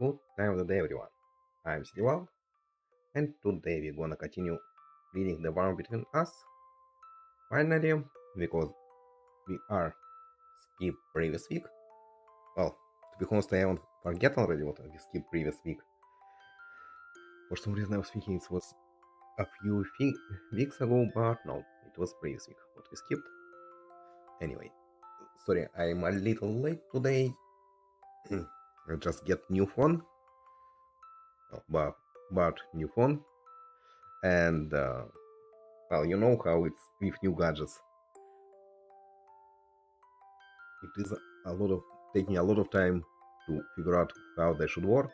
Good time of the day, everyone. I'm Steve, and today we're gonna continue reading The War Between Us. Finally, because we are skip previous week. Well, to be honest, I haven't forget already what we skipped previous week. For some reason, I was thinking it was a few weeks ago, but no, it was previous week what we skipped. Anyway, sorry, I'm a little late today. I just get new phone, but new phone, and well, you know how it's with new gadgets. It is a lot of taking a lot of time to figure out how they should work,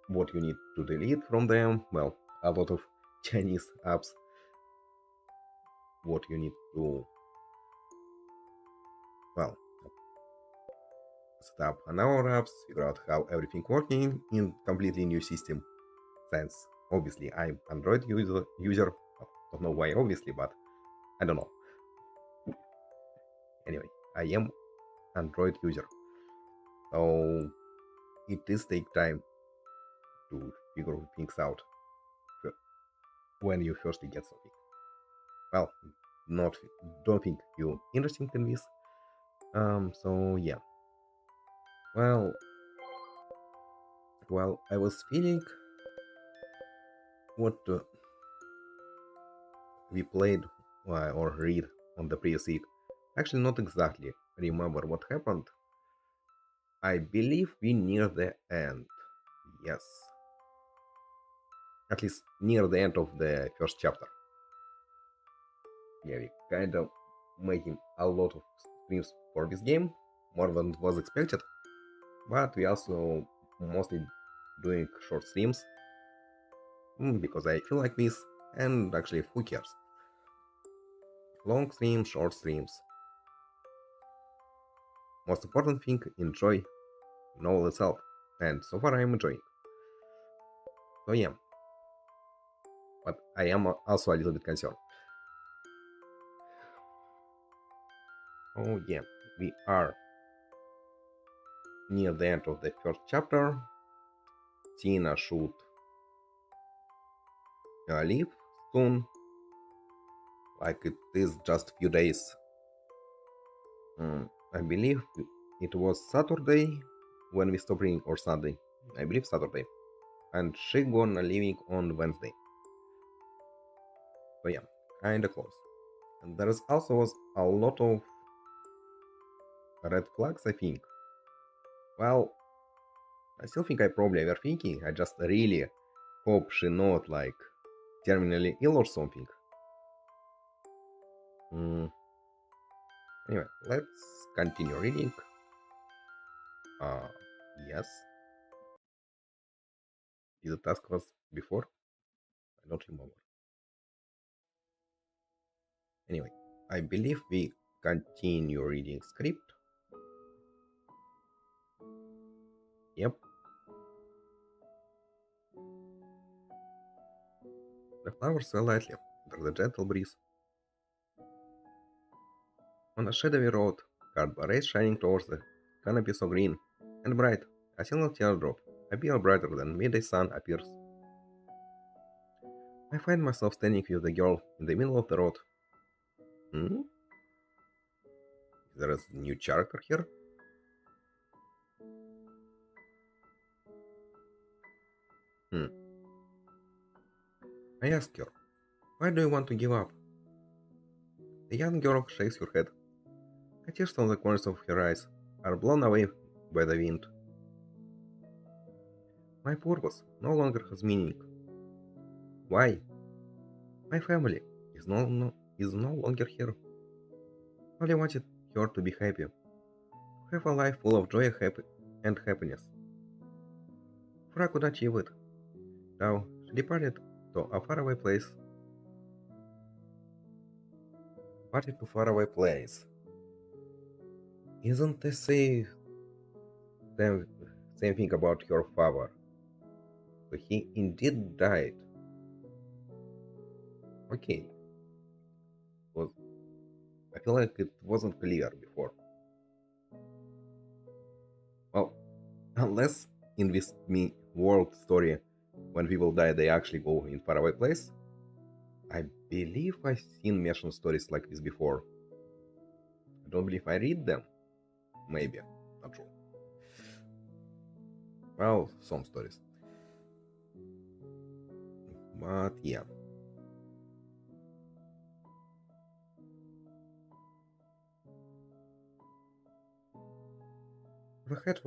what you need to delete from them. Well, a lot of Chinese apps, what you need to, well, set up on our apps, figure out how everything working in completely new system. Since obviously I'm Android user. Well, don't know why obviously, but I don't know. Anyway, I am Android user, so it does take time to figure things out when you first get something. Well, not don't think you interesting in this. So yeah. Well, I was feeling what we played or read on the previous week. Actually, not exactly remember what happened. I believe we near the end. Yes, at least near the end of the first chapter. Yeah, we kind of making a lot of streams for this game, more than was expected. But we also mostly doing short streams because I feel like this, and actually who cares? Long streams, short streams. Most important thing, enjoy novel itself, and so far I'm enjoying. So yeah, but I am also a little bit concerned. Oh yeah, we are near the end of the first chapter. Tina should leave soon, like it is just few days. I believe it was Saturday when we stopped reading, or Sunday. I believe Saturday, and she gonna leaving on Wednesday. So yeah, kinda close. And there is also a lot of red flags, I think. Well, I still think I probably overthinking. I just really hope she not like terminally ill or something. Mm. Anyway, let's continue reading. Uh, yes. Did the task was before? I don't remember. Anyway, I believe we continue reading script. Yep. The flowers sway lightly under the gentle breeze. On a shadowy road, cardboard rays shining towards the canopy so green and bright, a single teardrop, appear brighter than midday sun appears. I find myself standing with the girl in the middle of the road. Hmm? There is a new character here? Hmm. I ask her, why do you want to give up? The young girl shakes her head. The tears on the corners of her eyes are blown away by the wind. My purpose no longer has meaning. Why? My family is no longer here. Only wanted her to be happy, to have a life full of joy and happiness. For I could achieve it. Now she departed to a faraway place. Departed to faraway place. Isn't the same, same thing about your father? So he indeed died. Okay. Was I feel like it wasn't clear before. Well, unless in this me world story, when people die, they actually go in faraway place. I believe I've seen mention stories like this before. I don't believe I read them. Maybe, not true. Well, some stories, but yeah. If I had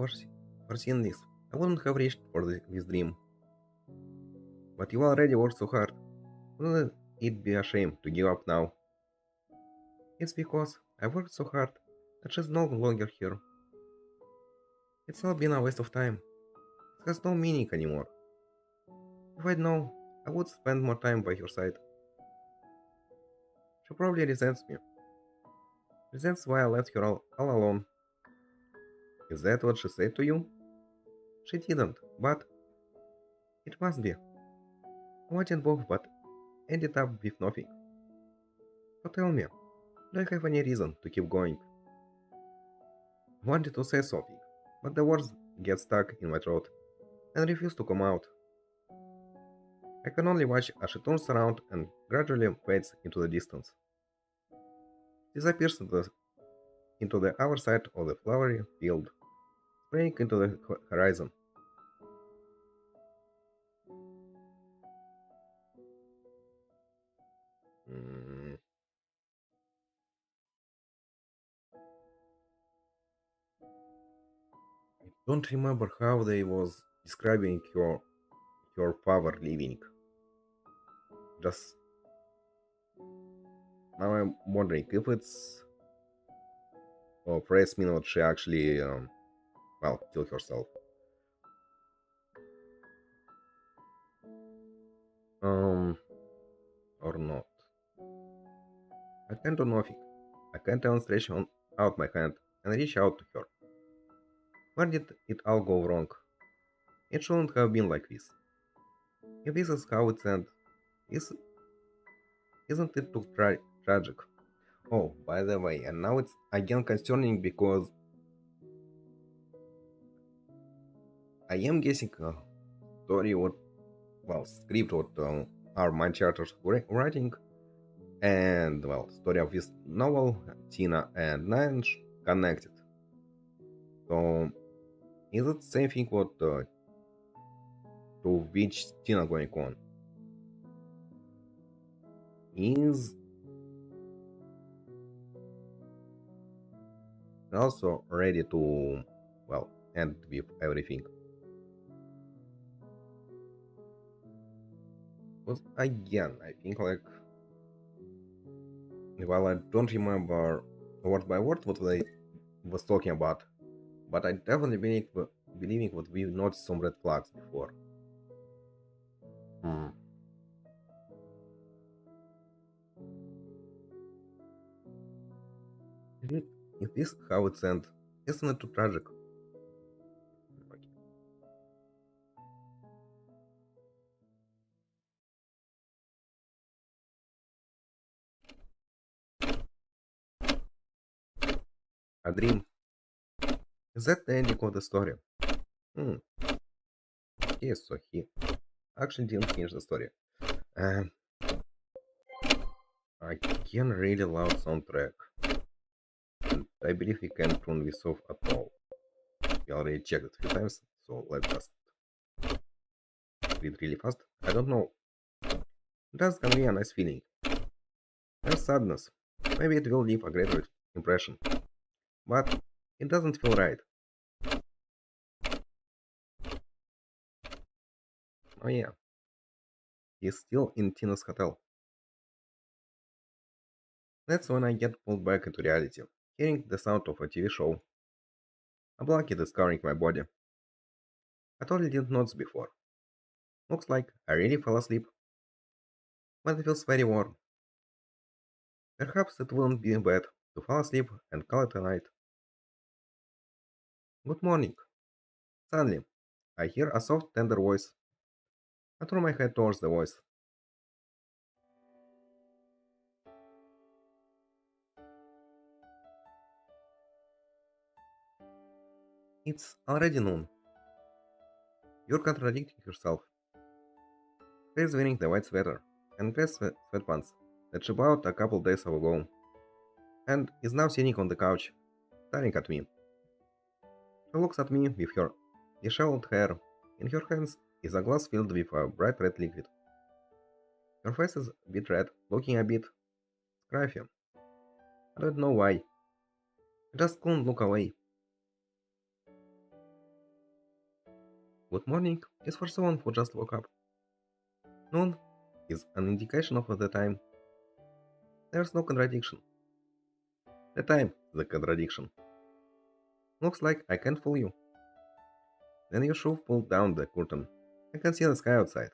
foreseen this, I wouldn't have reached for this dream. But you already worked so hard. Wouldn't it be a shame to give up now? It's because I worked so hard that she's no longer here. It's all been a waste of time. It has no meaning anymore. If I'd known, I would spend more time by your side. She probably resents me. Resents why I left her all alone. Is that what she said to you? She didn't, but it must be. I wanted both, but ended up with nothing. So tell me, do I have any reason to keep going? I wanted to say something, but the words get stuck in my throat and refuse to come out. I can only watch as she turns around and gradually fades into the distance. Disappears into the other side of the flowery field, spraying into the horizon. Mm, don't remember how they was describing your father leaving. Just now I'm wondering if it's a phrase mean what she actually killed herself. Um or not. I can't do nothing. I can't even stretch out my hand and reach out to her. Where did it all go wrong? It shouldn't have been like this. If this is how it ends, is isn't it too tragic? Oh, by the way, and now it's again concerning because I am guessing a story what script what our mind characters writing, and story of this novel Tina and Nanj connected. So is it same thing what to which Tina going on? Is also ready to end with everything. Because again, I think like I don't remember word by word what they was talking about, but I definitely believing what we noticed some red flags before. Hmm. If this how it's end, isn't it too tragic? Okay. A dream. Is that the ending of the story? Hmm. Yes, so he actually didn't finish the story. Um, I can really loud soundtrack, and I believe we can turn this off at all. We already checked it a few times, so let's just read really fast. I don't know. That's gonna be a nice feeling. There's sadness. Maybe it will leave a greater impression. But it doesn't feel right. Oh yeah, he's still in Tina's hotel. That's when I get pulled back into reality, hearing the sound of a TV show. A blanket is covering my body. I totally didn't notice before. Looks like I really fell asleep, but it feels very warm. Perhaps it wouldn't be bad to fall asleep and call it a night. Good morning. Suddenly, I hear a soft, tender voice. I turn my head towards the voice. It's already noon. You're contradicting yourself. She's wearing the white sweater and gray sweatpants that she bought a couple days ago and is now sitting on the couch, staring at me. She looks at me with her disheveled hair. In her hands is a glass filled with a bright red liquid. Her face is a bit red, looking a bit scruffy. I don't know why. I just couldn't look away. Good morning is for someone who just woke up. Noon is an indication of the time. There's no contradiction. The time is the contradiction. Looks like I can't fool you. Then you should pull down the curtain. I can see the sky outside.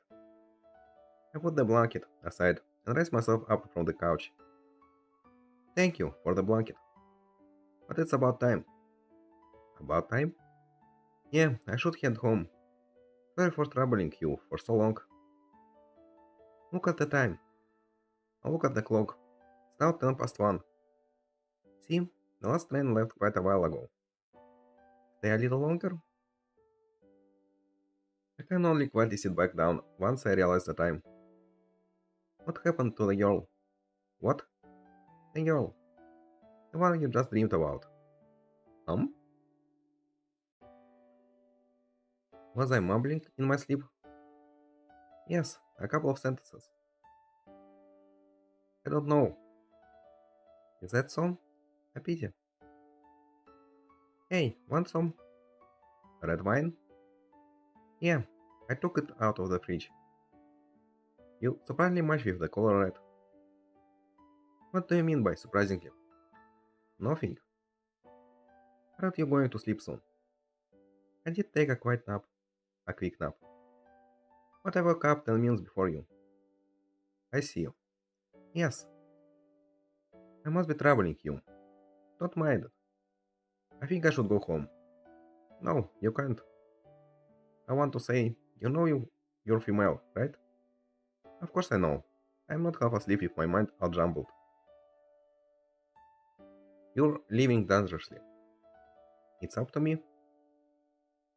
I put the blanket aside and raise myself up from the couch. Thank you for the blanket. But it's about time. About time? Yeah, I should head home. Sorry for troubling you for so long. Look at the time. I look at the clock. It's now 10 past 1. See, the last train left quite a while ago. Stay a little longer? I can only quietly sit back down once I realize the time. What happened to the girl? What? The girl. The one you just dreamed about. Um? Was I mumbling in my sleep? Yes, a couple of sentences. I don't know. Is that some? A pity. Hey, want some? Red wine? Yeah, I took it out of the fridge. You surprisingly match with the color red. What do you mean by surprisingly? Nothing. Aren't you going to sleep soon? I did take a quick nap. A quick nap. But I woke up 10 minutes before you. I see you. Yes. I must be troubling you. Don't mind it. I think I should go home. No, you can't. I want to say, you're female, right? Of course I know. I'm not half asleep with my mind all jumbled. You're living dangerously. It's up to me.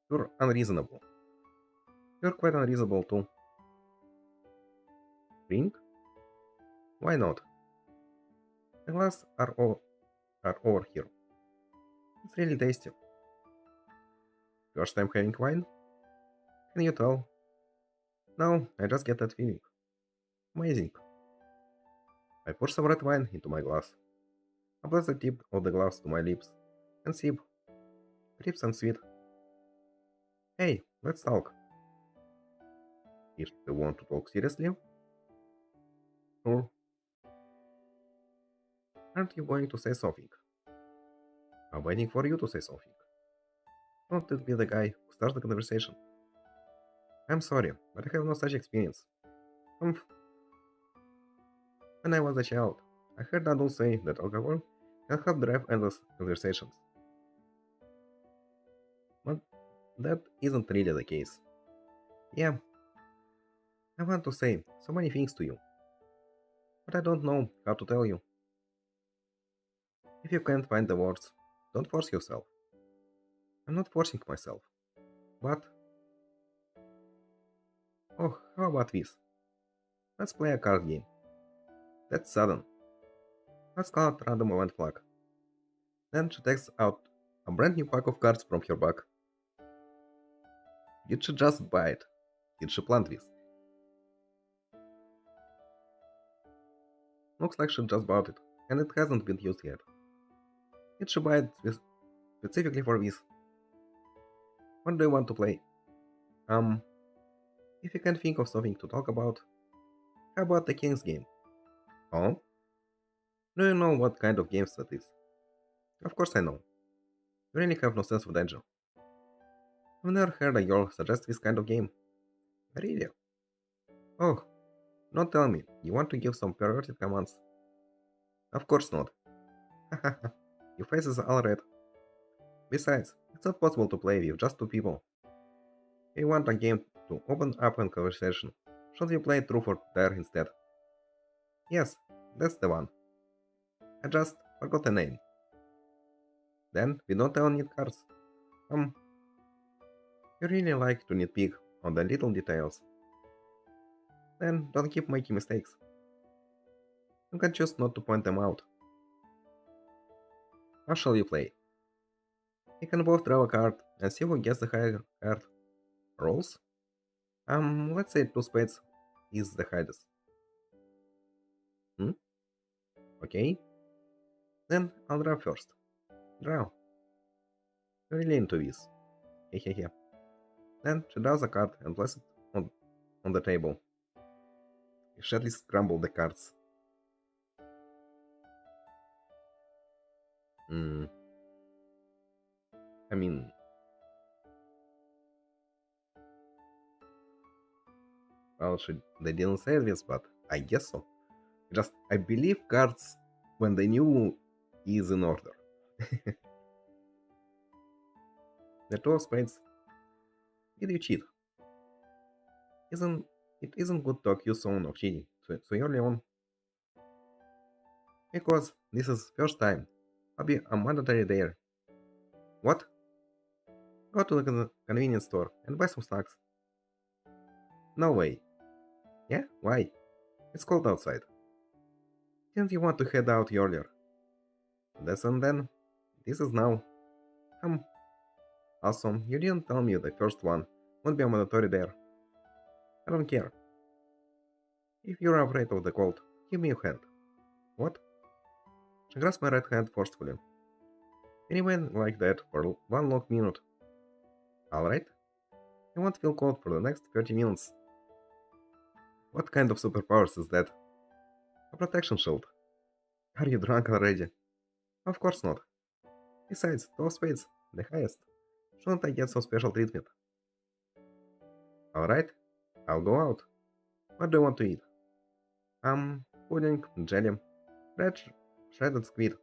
You're unreasonable. You're quite unreasonable too. Drink? Why not? The glass are over here. It's really tasty. First time having wine? Can you tell? No, I just get that feeling. Amazing. I pour some red wine into my glass. I place the tip of the glass to my lips and sip. Crisp and sweet. Hey, let's talk. If you want to talk seriously? Sure. Aren't you going to say something? I'm waiting for you to say something. Don't let be the guy who starts the conversation. I'm sorry, but I have no such experience. Humph. When I was a child, I heard adults say that alcohol can help drive endless conversations. But that isn't really the case. Yeah, I want to say so many things to you, but I don't know how to tell you. If you can't find the words, don't force yourself. I'm not forcing myself. But, oh, how about this? Let's play a card game. That's sudden. Let's call it random event flag. Then she takes out a brand new pack of cards from her bag. Did she just buy it? Did she plant this? Looks like she just bought it, and it hasn't been used yet. Did she buy it specifically for this? What do you want to play? If you can't think of something to talk about, how about the King's game? Oh? Do you know what kind of games that is? Of course I know. You really have no sense of danger. I've never heard a girl suggest this kind of game. Really? Oh, don't tell me. You want to give some perverted commands? Of course not. Your face is all red. Besides, it's not possible to play with just two people. If you want a game to open up a conversation, should we play Truth or Dare instead? Yes, that's the one. I just forgot the name. Then we don't all need cards. You really like to nitpick on the little details. Then don't keep making mistakes. You can choose not to point them out. How shall you play? You can both draw a card and see who gets the higher card. Rolls? Let's say two spades is the highest. Hmm? Okay. Then I'll draw first. Draw. You're really into this. Hehehe. Then she draws a card and places it on the table. You should at least scramble the cards. Hmm. I mean, well, they didn't say this, but I guess so. I believe cards when they knew is in order. The two of spades. Did you cheat? Isn't it isn't good to accuse someone of cheating so early on? Because this is first time. I'll be a mandatory there. What? Go to the convenience store and buy some snacks. No way. Yeah? Why? It's cold outside. Didn't you want to head out earlier? That's and then. This is now. Um. Also, you didn't tell me the first one won't be a mandatory there. I don't care. If you're afraid of the cold, give me a hand. What? She grasps my right hand forcefully. Anyway, like that for one long minute. Alright? I won't feel cold for the next 30 minutes. What kind of superpowers is that? A protection shield. Are you drunk already? Of course not. Besides, 12 spades, the highest. Shouldn't I get some special treatment? Alright, I'll go out. What do you want to eat? Pudding, jelly, red shredded squid.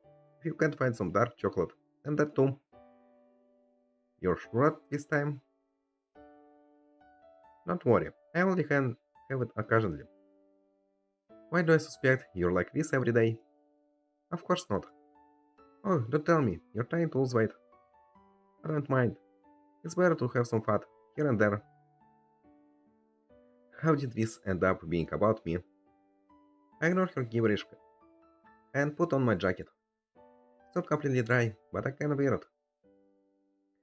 If you can't find some dark chocolate, and that too. You're sure this time? Don't worry, I only can have it occasionally. Why do I suspect you're like this every day? Of course not. Oh, don't tell me, you're trying to lose weight. I don't mind. It's better to have some fat, here and there. How did this end up being about me? I ignored her gibberish and put on my jacket. It's not completely dry, but I can wear it.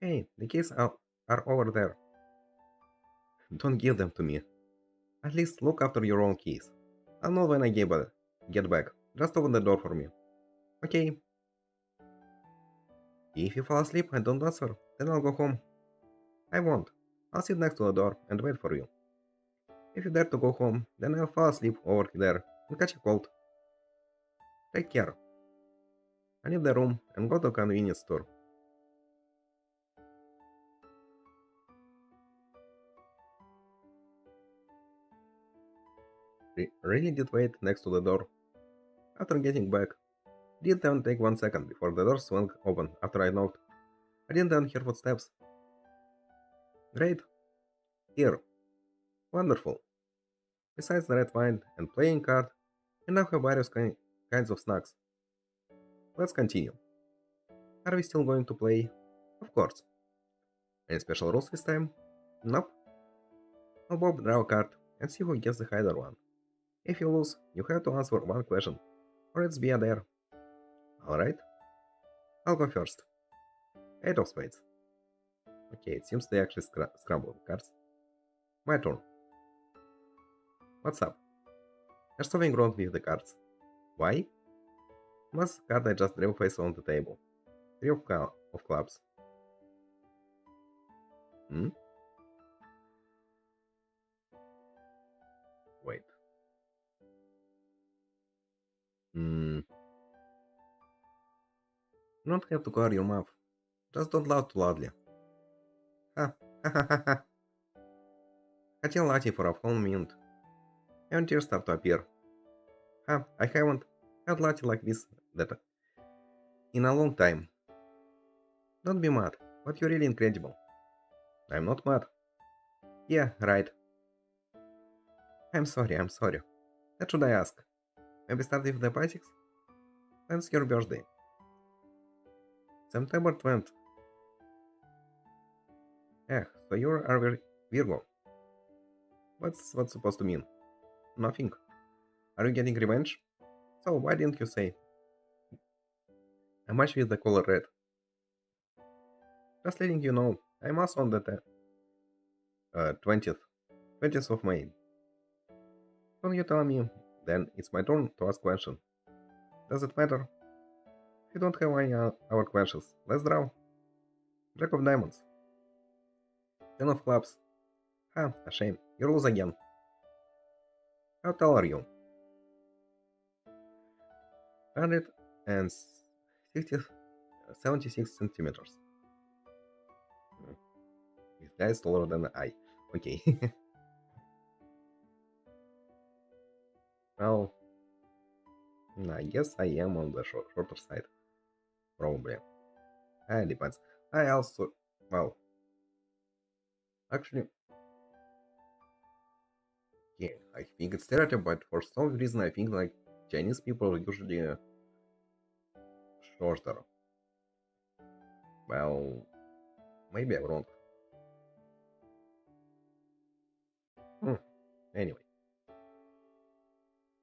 Hey, the keys are over there. Don't give them to me. At least look after your own keys. I'll know when I get back. Just open the door for me. Okay. If you fall asleep and don't answer, then I'll go home. I won't. I'll sit next to the door and wait for you. If you dare to go home, then I'll fall asleep over there and catch a cold. Take care. I leave the room and go to a convenience store. Really did wait next to the door. After getting back, didn't even take 1 second before the door swung open after I knocked. I didn't even hear footsteps. Great. Here. Wonderful. Besides the red wine and playing card, we now have various kinds of snacks. Let's continue. Are we still going to play? Of course. Any special rules this time? Nope. I'll Bob draw a card and see who gets the higher one. If you lose, you have to answer one question, or it's be a dare. Alright? I'll go first. 8 of spades. Okay, it seems they actually scrambled the cards. My turn. What's up? There's something wrong with the cards. Why? Last card I just drew face on the table. 3 of clubs. Hmm? Wait. Hmm. You don't have to cover your mouth. Just don't laugh too loudly. Ha ha ha ha ha. Хотел лати for a whole minute. And tears start to appear. Ha, I haven't had latte like this that in a long time. Don't be mad, but you're really incredible. I'm not mad. Yeah, right. I'm sorry. What should I ask? Maybe start with the basics? When's your birthday? September 20th. So you're a Virgo. What's supposed to mean? Nothing. Are you getting revenge? So why didn't you say? I match with the color red. Just letting you know, I must on the 20th of May. Don't you tell me? Then it's my turn to ask question. Does it matter? We don't have any our questions. Let's draw. Jack of diamonds. Ten of clubs. Ah, a shame. You lose again. How tall are you? 160, 76 centimeters. This guy is taller than I. Okay. Well, I guess I am on the shorter side. Probably. Depends. I also, well, actually, yeah, I think it's stereotype, but for some reason I think like Chinese people are usually shorter. Well, maybe I'm wrong. Hmm. Anyway.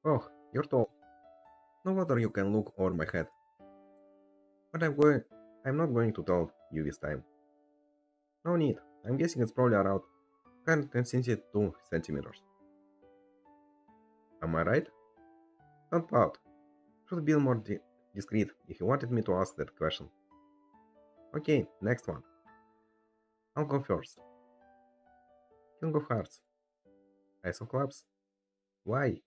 Oh, you're tall. No wonder you can look over my head. But I'm not going to tell you this time. No need. I'm guessing it's probably around 162 centimeters. Am I right? Don't pout. Should be more discreet if you wanted me to ask that question. Okay, next one. I'll go first. King of Hearts. Ace of Clubs. Why?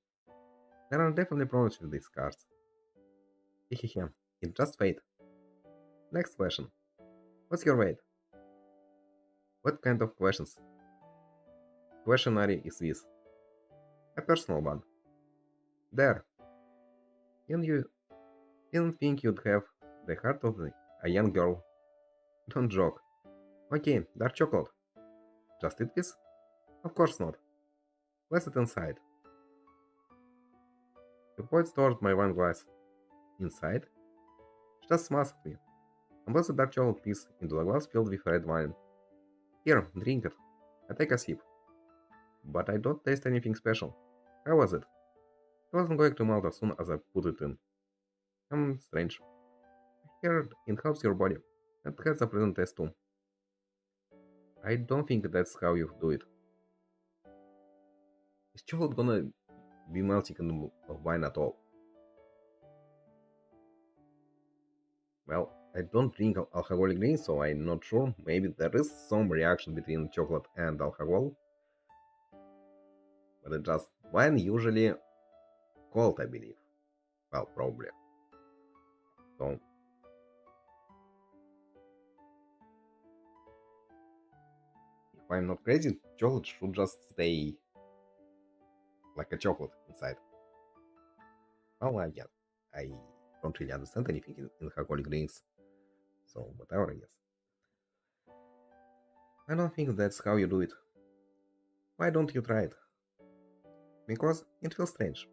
There are definitely problems with these cards. Hehehe. It's just fate. Next question. What's your weight? What kind of questionary is this? A personal one. There. You didn't think you'd have the heart of a young girl. Don't joke. Okay, dark chocolate. Just eat this? Of course not. Place it inside. He points towards my wine glass. Inside? She just smiles at me. And puts the dark chocolate piece into a glass filled with red wine. Here, drink it. I take a sip. But I don't taste anything special. How was it? It wasn't going to melt as soon as I put it in. Strange. I heard it helps your body. It has a pleasant taste too. I don't think that's how you do it. Is chocolate gonna be melting in the wine at all? Well, I don't drink alcoholic drinks, so I'm not sure. Maybe there is some reaction between chocolate and alcohol, but it's just wine usually cold, I believe. Well, probably. So, if I'm not crazy, chocolate should just stay like a chocolate inside. Well, yeah, I don't really understand anything in alcoholic drinks, so whatever, I guess. I don't think that's how you do it. Why don't you try it? Because it feels strange.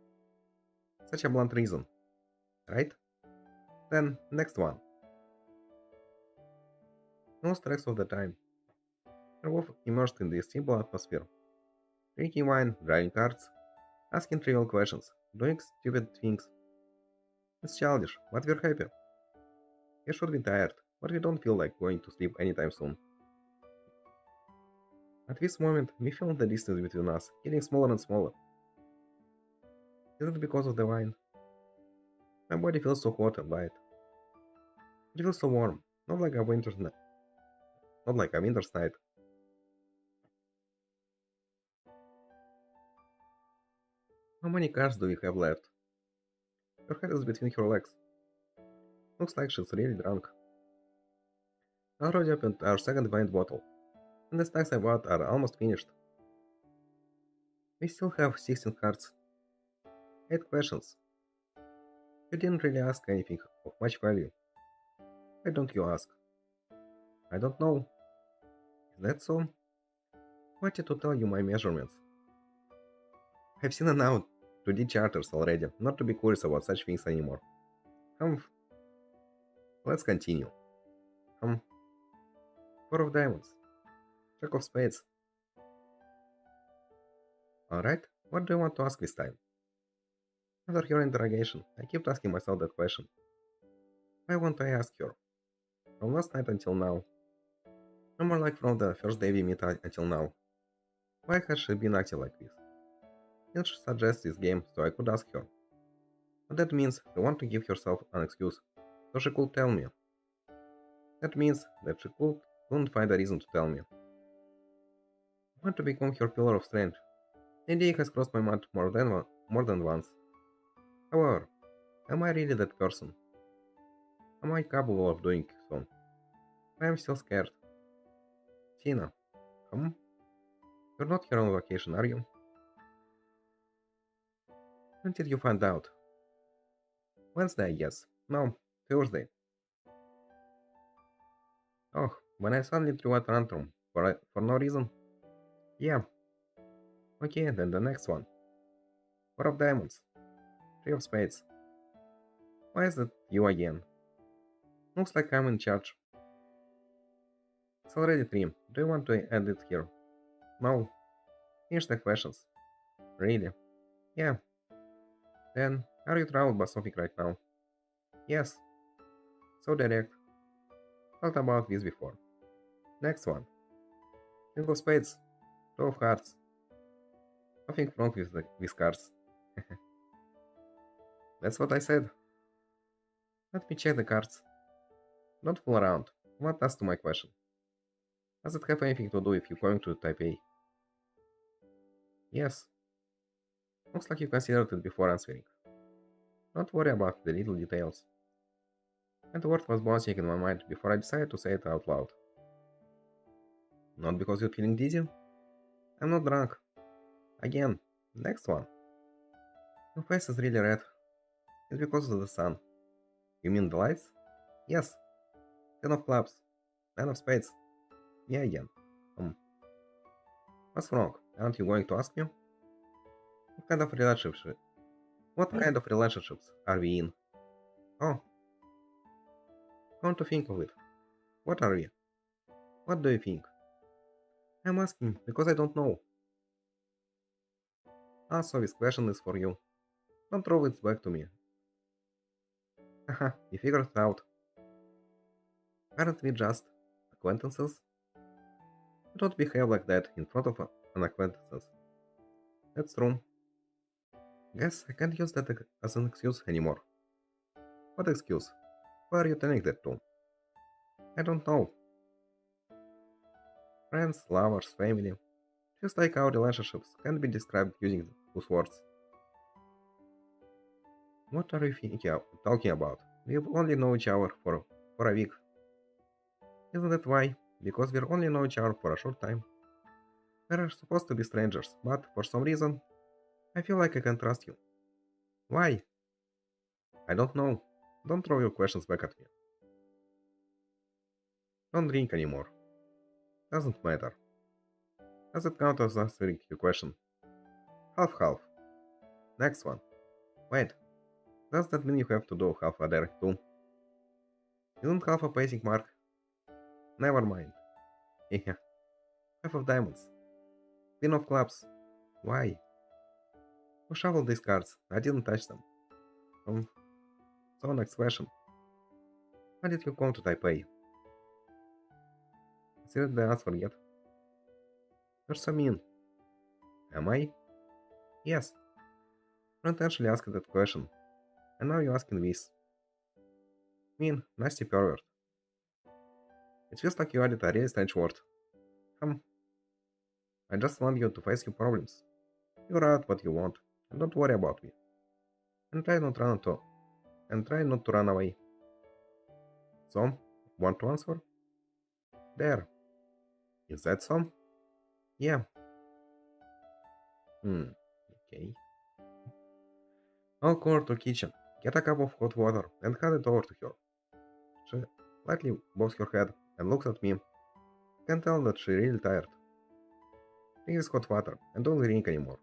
Such a blunt reason, right? Then, next one. Most rest of the time, we're both immersed in this simple atmosphere. Drinking wine, driving cards, asking trivial questions, doing stupid things. It's childish, but we're happy. We should be tired, but we don't feel like going to sleep anytime soon. At this moment, we feel the distance between us getting smaller and smaller. Is it because of the wine? My body feels so hot and light. It feels so warm, not like a winter's night. How many cards do we have left? Her head is between her legs. Looks like she's really drunk. I already opened our second wine bottle, and the stacks I bought are almost finished. We still have 16 cards, 8 questions. You didn't really ask anything of much value. Why don't you ask? I don't know. Is that so? Wanted to tell you my measurements. I've seen enough 2D charters already, not to be curious about such things anymore. Um, let's continue. Um, Four of diamonds. Jack of spades. Alright, what do you want to ask this time? After your interrogation, I keep asking myself that question. Why won't I ask her? From last night until now. No more like from the first day we met until now. Why has she been acting like this? Didn't she suggest this game so I could ask her? But that means she want to give herself an excuse, so she could tell me. That means that she couldn't find a reason to tell me. I want to become her pillar of strength. The idea has crossed my mind more than once. However, am I really that person? Am I capable of doing so? I am still scared. Tina, you're not here on vacation, are you? When did you find out? Wednesday, yes. No, Thursday. Oh, when I suddenly threw a tantrum for no reason? Yeah. Okay, then the next one. Four of diamonds. Three of spades. Why is it you again? Looks like I'm in charge. It's already three. Do you want to add it here? No. Finish the questions. Really? Yeah. Then, are you troubled by something right now? Yes. So direct. Thought about this before. Next one. King of spades. Two of hearts. Nothing wrong with cards. That's what I said. Let me check the cards. Don't fool around. What answer to my question? Does it have anything to do with you going to Taipei? Yes. Looks like you considered it before answering. Don't worry about the little details. And the word was bouncing in my mind before I decided to say it out loud. Not because you're feeling dizzy? I'm not drunk. Again, next one. Your face is really red. It's because of the sun. You mean the lights? Yes. Ten of clubs. Nine of spades. Yeah, again. What's wrong? Aren't you going to ask me? What kind of relationship? What kind of relationships are we in? Oh, come to think of it. What are we? What do you think? I'm asking because I don't know. So this question is for you. Don't throw it back to me. Haha, you figured it out. Aren't we just acquaintances? You don't behave like that in front of an acquaintances. That's true. Guess I can't use that as an excuse anymore. What excuse? Why are you telling that to? I don't know. Friends, lovers, family. Just like our relationships can be described using those words. What are you talking about? We've only known each other for a week. Isn't that why? Because we only know each other for a short time. We're supposed to be strangers, but for some reason, I feel like I can trust you. Why? I don't know. Don't throw your questions back at me. Don't drink anymore. Doesn't matter. Does it count as answering your question? Half half. Next one. Wait. Does that mean you have to do half a dare too? Isn't half a pacing mark? Never mind. Yeah. Half of diamonds. Queen of clubs. Why? Who shuffled these cards? I didn't touch them. Um, so next question. Why did you come to Taipei? Is it the answer yet? You're so mean. Am I? Yes. You intentionally asked that question. And now you're asking this. Mean, nasty pervert. It feels like you added a really strange word. Come. I just want you to face your problems. Figure out what you want, and don't worry about me. And try not to run away. So, want to answer? There. Is that some? Yeah. Okay. I'll call her to kitchen, get a cup of hot water, and hand it over to her. She lightly bows her head and looks at me. I can tell that she's really tired. Drink this hot water and don't drink anymore.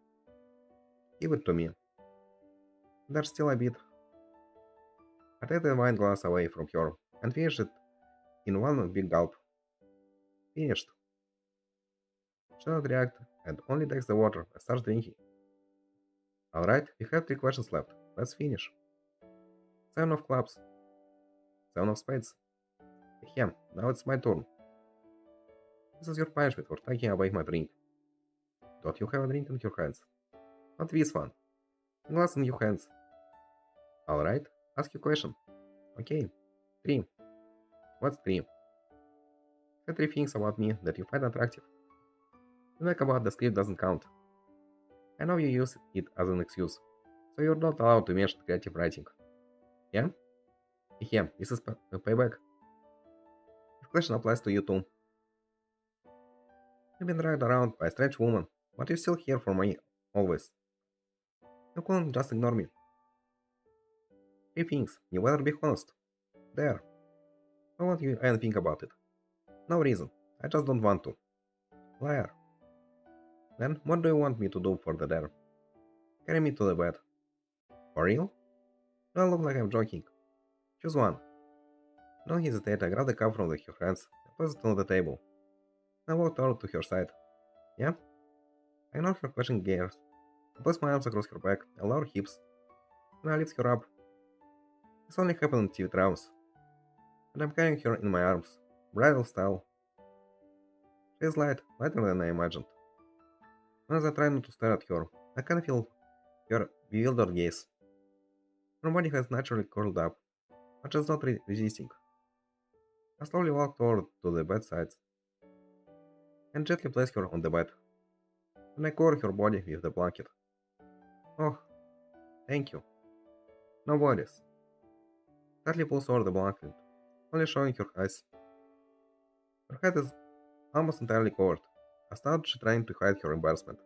Give it to me. There's still a bit. I take the wine glass away from her and finish it in one big gulp. Finished. She did not react and only takes the water and starts drinking. Alright, we have 3 questions left. Let's finish. 7 of clubs, 7 of spades. Yeah, now it's my turn. This is your punishment for taking away my drink. Don't you have a drink in your hands? Not this one. A glass in your hands. Alright, ask your question. Okay. 3. What's 3? Say 3 things about me that you find attractive. The fact about the script doesn't count. I know you use it as an excuse, so you're not allowed to mention creative writing. Yeah? Yeah, this is a payback. This question applies to you too. You've been dragged around by a strange woman, but you're still here for me, always. You couldn't just ignore me. 3 things. You better be honest. There. I want you and think about it. No reason. I just don't want to. Liar. Then what do you want me to do for the dare? Carry me to the bed. For real? Do I look like I'm joking? Choose one. Don't hesitate, I grab the cup from her hands and place it on the table. I walked over to her side. Yeah? I know her question gears. I place my arms across her back, I lower her hips, and I lift her up. This only happened in TV dramas. And I'm carrying her in my arms, bridal style. She is light, lighter than I imagined. And as I try not to stare at her, I can feel her bewildered gaze. Her body has naturally curled up, but she's not resisting. I slowly walk toward to the bedside and gently place her on the bed. Then I cover her body with the blanket. Oh, thank you. No worries. Tightly pulls over the blanket, only showing her eyes. Her head is almost entirely covered. I started trying to hide her embarrassment.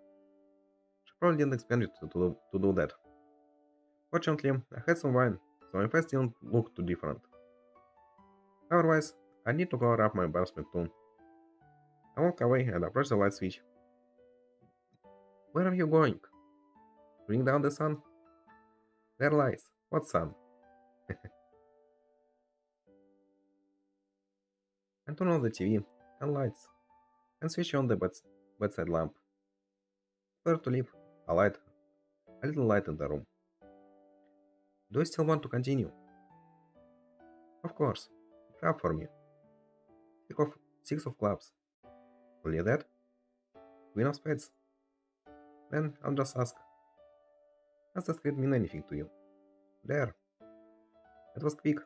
She probably didn't expect it to do that. Fortunately, I had some wine, so my face didn't look too different. Otherwise, I need to cover up my embarrassment too. I walk away and approach the light switch. Where are you going? Bring down the sun? There lies. What sun? And turn on the TV and lights, and switch on the bedside lamp. Where to leave? A little light in the room. Do you still want to continue? Of course. Grab for me. Pick off 6 of clubs. Only that? Queen of spades. Then I'll just ask. Does the script mean anything to you? There. It was quick.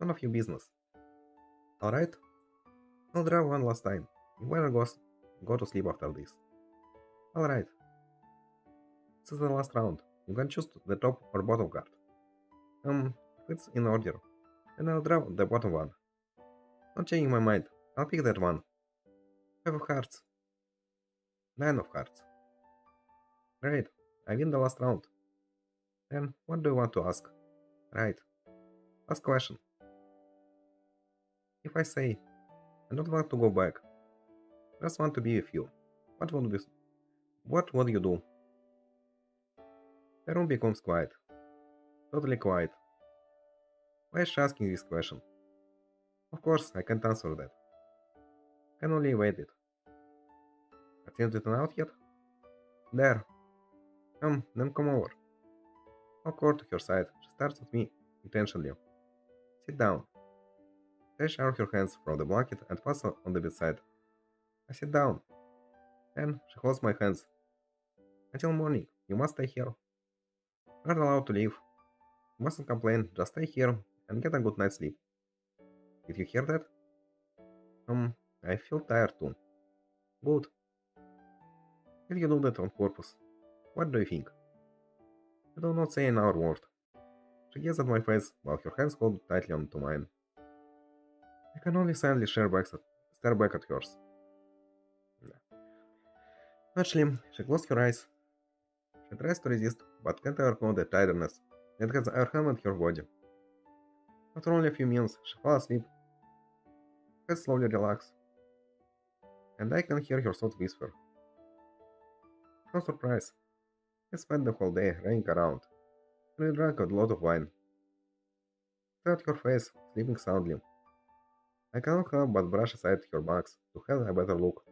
None of your business. Alright? I'll draw one last time. You better go to sleep after this. Alright. This is the last round. You can choose the top or bottom card. If it's in order, then I'll draw the bottom one. Not changing my mind. I'll pick that one. 5 of hearts. 9 of hearts. Great. I win the last round. Then what do you want to ask? Right. Last question. If I say, I don't want to go back, just want to be with you, what would you do? The room becomes quiet. Totally quiet. Why is she asking this question? Of course, I can't answer that. Can only wait it. Hasn't written out yet? There. Then come over. Walk over to her side. She stares at me intentionally. Sit down. Stretch out her hands from the blanket and pass on the bedside. I sit down. Then she holds my hands. Until morning, you must stay here. You're not allowed to leave. You mustn't complain, just stay here and get a good night's sleep. Did you hear that? I feel tired too. Good. Did you do that on purpose? What do you think? You do not say another word. She gazes at my face while her hands hold tightly onto mine. I can only silently stare back at hers. Actually, she closed her eyes. She tries to resist, but can't overcome the tiredness that has overwhelmed her body. After only a few minutes, she falls asleep. Her head slowly relaxes, and I can hear her soft whisper. No surprise. I spent the whole day running around, and we drank a lot of wine. Stare at her face, sleeping soundly. I cannot help but brush aside her marks to have a better look.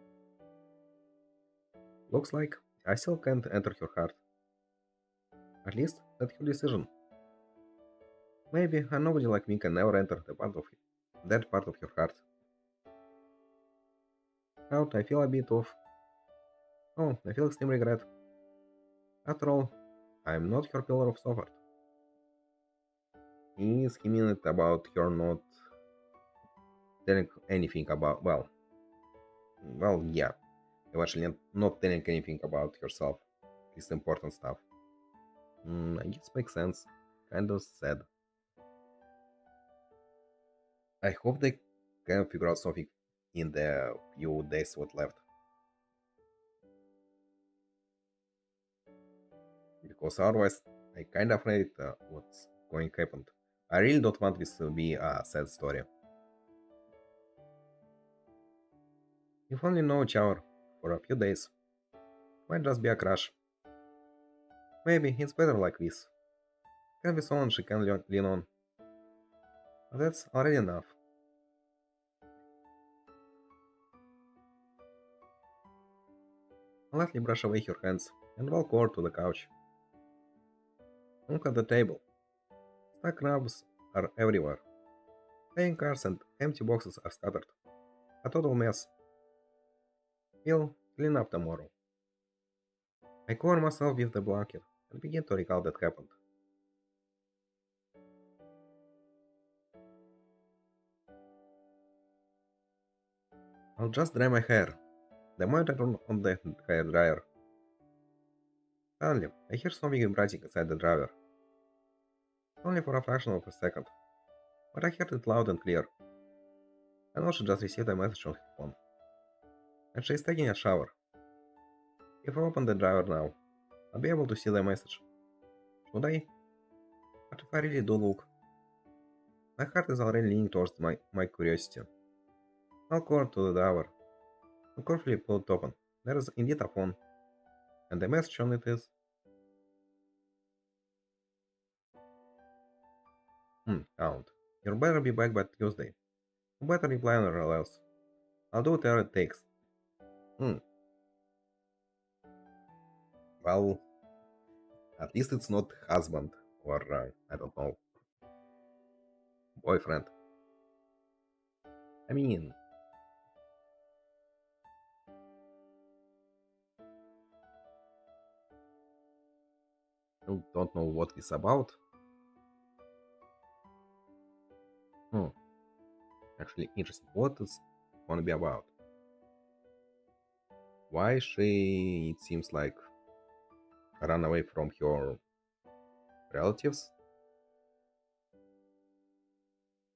Looks like I still can't enter her heart. At least that's her decision. Maybe a nobody like me can never enter that part of your heart. Out, I feel a bit of. Oh, I feel extreme regret. After all, I am not her pillar of support. Is he mean it about her not telling anything about? Well, yeah. Eventually, not telling anything about herself. Is important stuff. I guess makes sense. Kind of sad. I hope they can figure out something in the few days what left. Because otherwise, I kind of afraid what's going to happen. I really don't want this to be a sad story. If only know each other for a few days, might just be a crush. Maybe it's better like this. Can be someone she can lean on. But that's already enough. Lightly brush away her hands and walk over to the couch. Look at the table. Stack knobs are everywhere. Playing cards and empty boxes are scattered. A total mess. We'll clean up tomorrow. I cover myself with the blanket and begin to recall that happened. I'll just dry my hair. The moment I turn on the hair dryer, suddenly I hear something vibrating inside the dryer. Only for a fraction of a second, but I heard it loud and clear. I know she just received a message on her phone, and she's taking a shower. If I open the dryer now, I'll be able to see the message. Should I? But if I really do look, my heart is already leaning towards my curiosity. I'll go to the dryer and carefully pull it open. There is indeed a phone, and the message on it is, count. You better be back by Tuesday. You better reply on or else. I'll do whatever it takes. Hmm, well, at least it's not husband or, I don't know, boyfriend. I mean, you don't know what it's about. Hmm, actually interesting. What is gonna be about? Why she, it seems like, ran away from her relatives?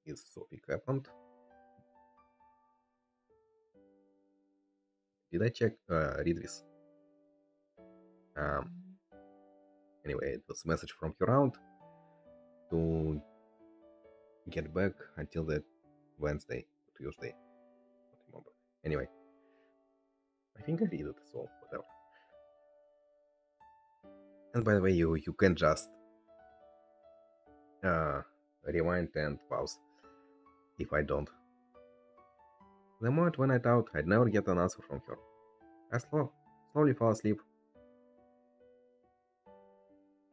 Is something happened? Did I read this? Um, anyway, it was a message from her aunt to get back until the Wednesday, Tuesday. Don't remember. Anyway, I think I read it, so whatever. And by the way, you can just uh, rewind and pause if I don't. The moment when I thought I'd never get an answer from her, I slowly fall asleep.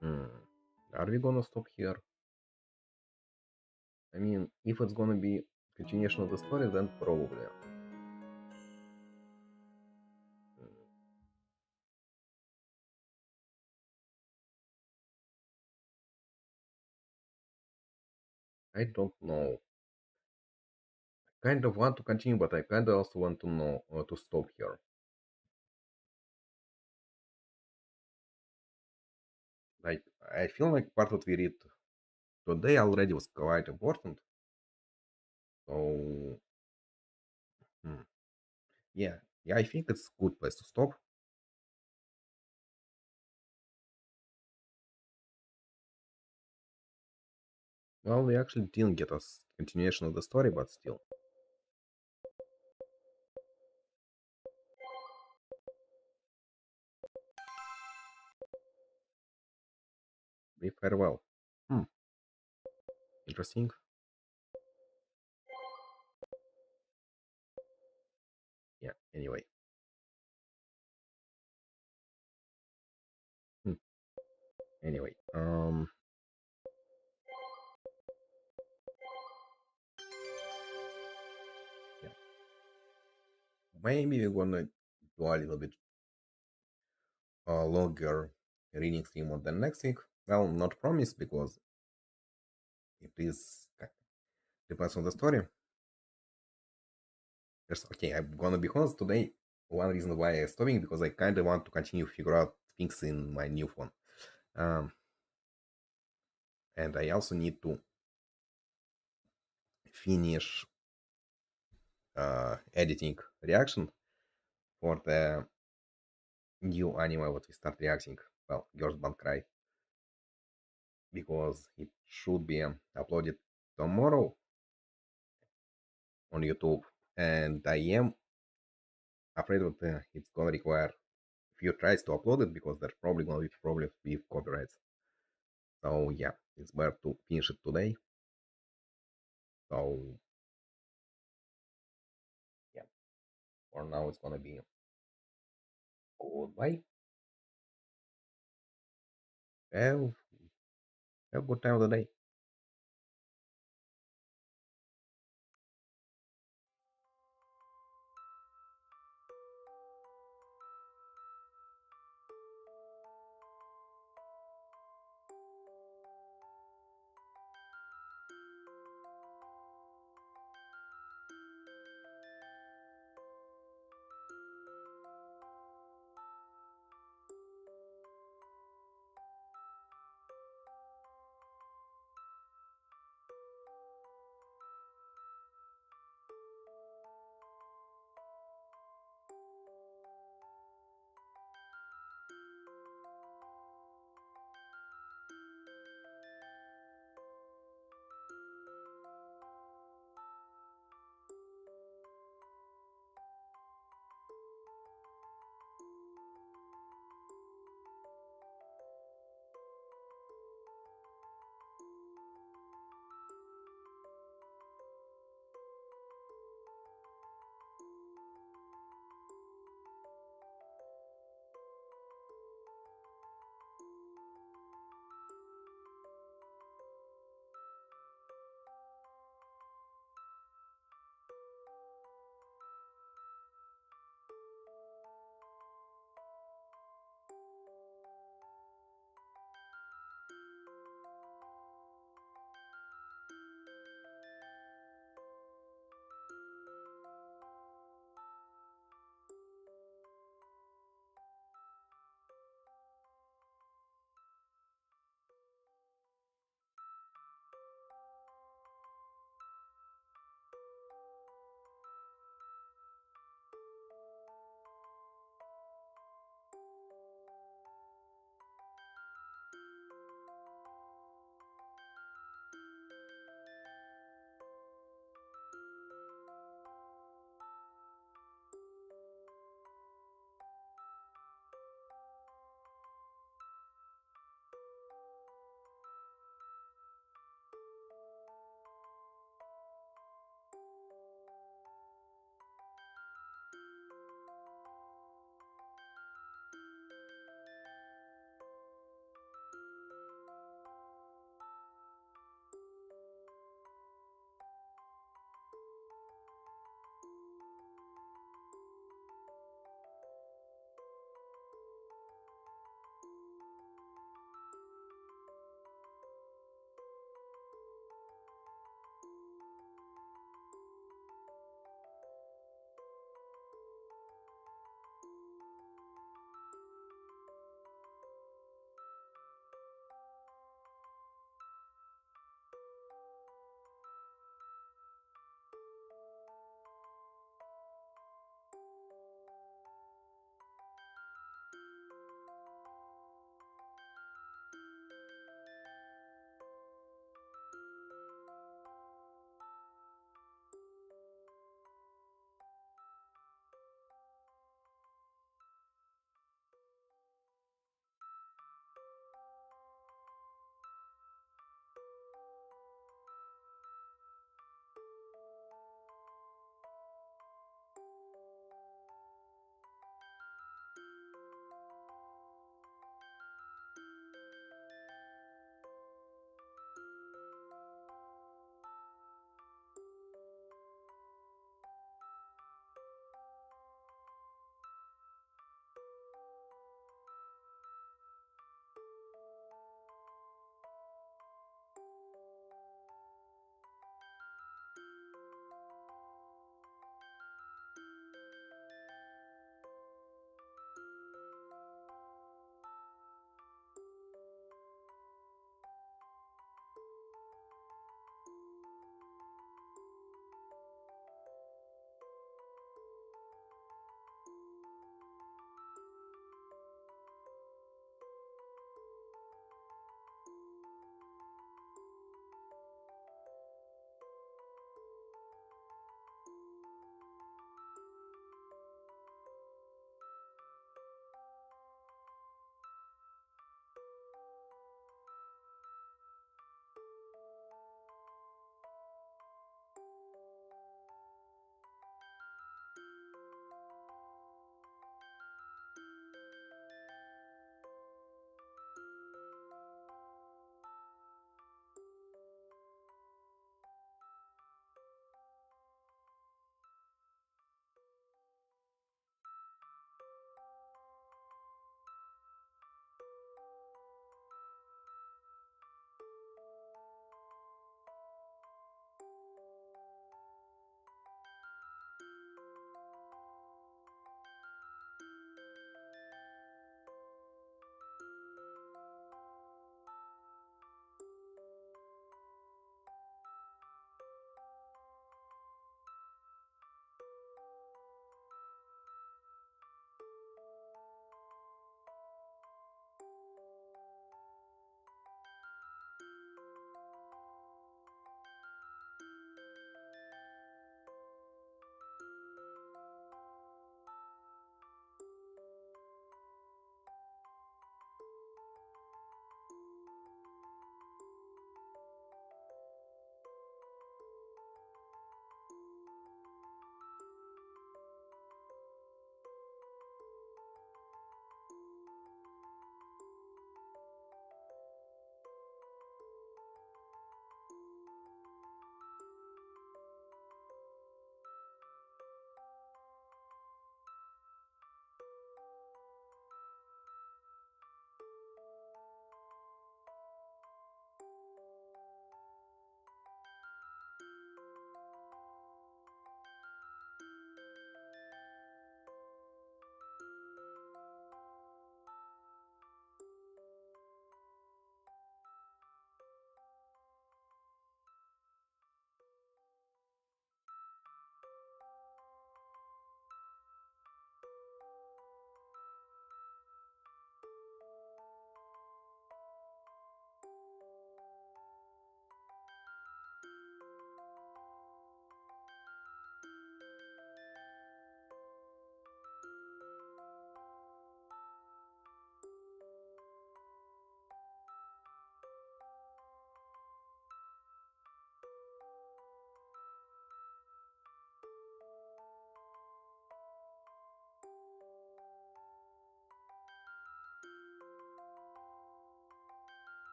Hmm. Are we gonna stop here? I mean, if it's gonna be continuation of the story, then probably. Hmm, I don't know. Kind of want to continue, but I kind of also want to know to stop here. Like I feel like part what we read today already was quite important. So hmm, yeah, I think it's a good place to stop. Well, we actually didn't get a continuation of the story, but still, we farewell. Hmm, interesting. Yeah. Anyway. Anyway, yeah, maybe we're gonna do a little bit longer reading stream on the next week. Well, not promise because it is depends on the story. Okay, I'm gonna be honest today. One reason why I'm stopping because I kind of want to continue figure out things in my new phone, um, and I also need to finish editing reaction for the new anime what we start reacting. Well, Girls Band Cry because it should be uploaded tomorrow on YouTube, and I am afraid that it's gonna require few tries to upload it because there's probably gonna be problems with copyrights. So yeah, it's better to finish it today. So yeah, for now it's gonna be goodbye. Have have a good time of the day.